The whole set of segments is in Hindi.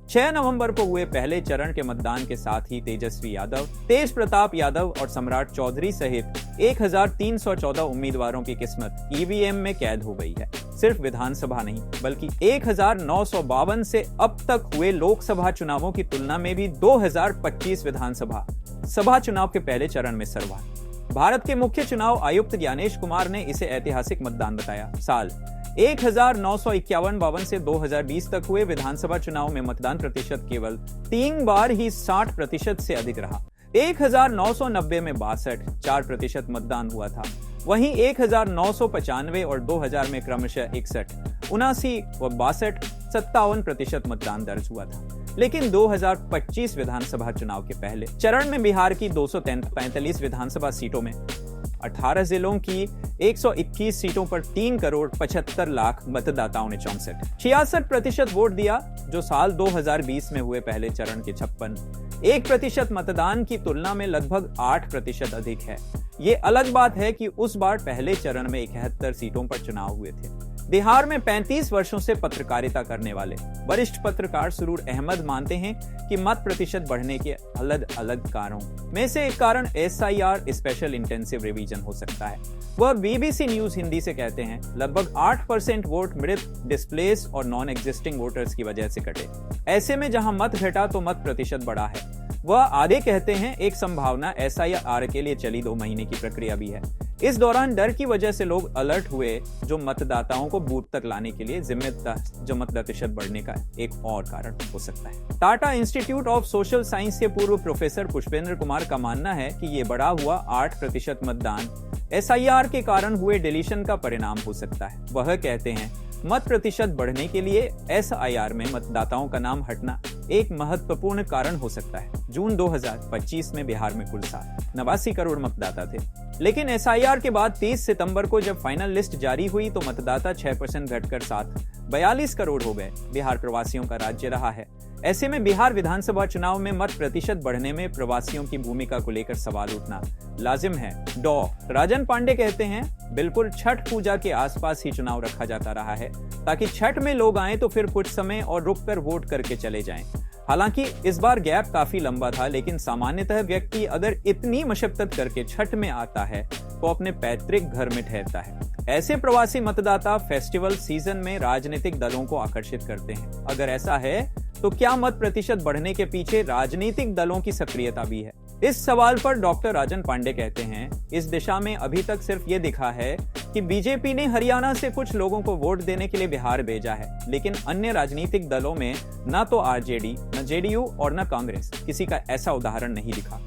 6 नवंबर को हुए पहले चरण के मतदान के साथ ही तेजस्वी यादव, तेज प्रताप यादव और सम्राट चौधरी सहित 1314 उम्मीदवारों की किस्मत ईवीएम में कैद हो गई है। सिर्फ विधानसभा नहीं बल्कि 1952 से अब तक हुए लोकसभा चुनावों की तुलना में भी 2025 विधानसभा सभा चुनाव के पहले चरण में सर्वाधिक। भारत के मुख्य चुनाव आयुक्त ज्ञानेश कुमार ने इसे ऐतिहासिक मतदान बताया। साल 1951-52 से 2020 तक हुए विधानसभा चुनाव में मतदान प्रतिशत केवल 3 बार ही 60% से अधिक रहा। 1990 में 62% मतदान हुआ था, वहीं 1995 और 2000 में क्रमशः 61, 79 व 57% मतदान दर्ज हुआ था। लेकिन 2025 विधानसभा चुनाव के पहले चरण में बिहार की 245 विधानसभा सीटों में 18 जिलों की 121 सीटों पर 3 करोड़ 75 लाख मतदाताओं ने 66% वोट दिया, जो साल 2020 में हुए पहले चरण के 1% मतदान की तुलना में लगभग 8% अधिक है। ये अलग बात है कि उस बार पहले चरण में 71 सीटों पर चुनाव हुए थे। बिहार में 35 वर्षों से पत्रकारिता करने वाले वरिष्ठ पत्रकार सुरूर अहमद मानते हैं कि मत प्रतिशत बढ़ने के अलग अलग कारणों में से एक कारण SIR स्पेशल इंटेंसिव रिवीजन हो सकता है। वह BBC न्यूज हिंदी से कहते हैं, लगभग 8% वोट मृत, डिस्प्लेस और नॉन एग्जिस्टिंग वोटर्स की वजह से कटे। ऐसे में जहां मत घटा तो मत प्रतिशत बढ़ा है। वह आगे कहते हैं, एक संभावना SIR के लिए चली 2 महीने की प्रक्रिया भी है। इस दौरान डर की वजह से लोग अलर्ट हुए, जो मतदाताओं को बूथ तक लाने के लिए जिम्मेदार, जो मत प्रतिशत बढ़ने का एक और कारण हो सकता है। Tata institute of social science के पूर्व प्रोफेसर पुष्पेंद्र कुमार का मानना है कि ये बढ़ा हुआ 8% मतदान SIR के कारण हुए डिलीशन का परिणाम हो सकता है। वह कहते हैं, मत प्रतिशत बढ़ने के लिए SIR में मतदाताओं का नाम हटना एक महत्वपूर्ण कारण हो सकता है। जून 2025 में बिहार में कुल 89 करोड़ मतदाता थे, लेकिन SIR के बाद 30 सितंबर को जब फाइनल लिस्ट जारी हुई तो मतदाता 6% घटकर 42 करोड़ हो गए। बिहार प्रवासियों का राज्य रहा है। ऐसे में बिहार विधानसभा चुनाव में मत प्रतिशत बढ़ने में प्रवासियों की भूमिका को लेकर सवाल उठना लाजिम है। डॉ. राजन पांडे कहते हैं, बिल्कुल छठ पूजा के आसपास ही चुनाव रखा जाता रहा है, ताकि छठ में लोग आए तो फिर कुछ समय और रुककर वोट करके चले जाएं। हालांकि इस बार गैप काफी लंबा था, लेकिन सामान्यतः व्यक्ति अगर इतनी मशक्कत करके छठ में आता है तो अपने पैतृक घर में ठहरता है। ऐसे प्रवासी मतदाता फेस्टिवल सीजन में राजनीतिक दलों को आकर्षित करते हैं। अगर ऐसा है तो क्या मत प्रतिशत बढ़ने के पीछे राजनीतिक दलों की सक्रियता भी है? इस सवाल पर डॉक्टर राजन पांडे कहते हैं, इस दिशा में अभी तक सिर्फ ये दिखा है कि बीजेपी ने हरियाणा से कुछ लोगों को वोट देने के लिए बिहार भेजा है, लेकिन अन्य राजनीतिक दलों में न तो RJD, न JDU और न कांग्रेस किसी का ऐसा उदाहरण नहीं दिखा।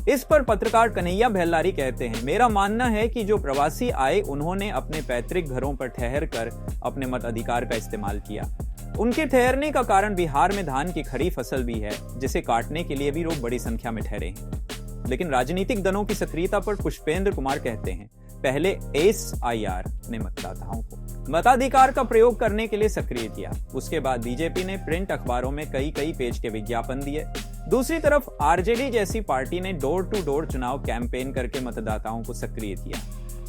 इस पर पत्रकार कन्हैया भल्लारी कहते हैं, मेरा मानना है कि जो प्रवासी आए उन्होंने अपने पैतृक घरों पर ठहर कर अपने मताधिकार का इस्तेमाल किया। उनके ठहरने का कारण बिहार में धान की खड़ी फसल भी है, जिसे काटने के लिए भी लोग बड़ी संख्या में ठहरे हैं। लेकिन राजनीतिक दलों की सक्रियता पर पुष्पेंद्र कुमार कहते हैं, पहले SIR ने मतदाताओं को मताधिकार का प्रयोग करने के लिए सक्रिय किया। उसके बाद बीजेपी ने प्रिंट अखबारों में कई पेज के विज्ञापन दिए। दूसरी तरफ RJD जैसी पार्टी ने डोर टू डोर चुनाव कैंपेन करके मतदाताओं को सक्रिय किया।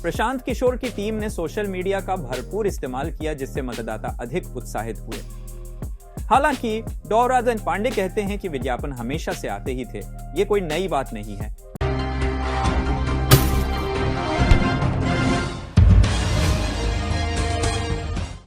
प्रशांत किशोर की टीम ने सोशल मीडिया का भरपूर इस्तेमाल किया, जिससे मतदाता अधिक उत्साहित हुए। हालांकि डॉ. राजन पांडे कहते हैं कि विज्ञापन हमेशा से आते ही थे, ये कोई नई बात नहीं है।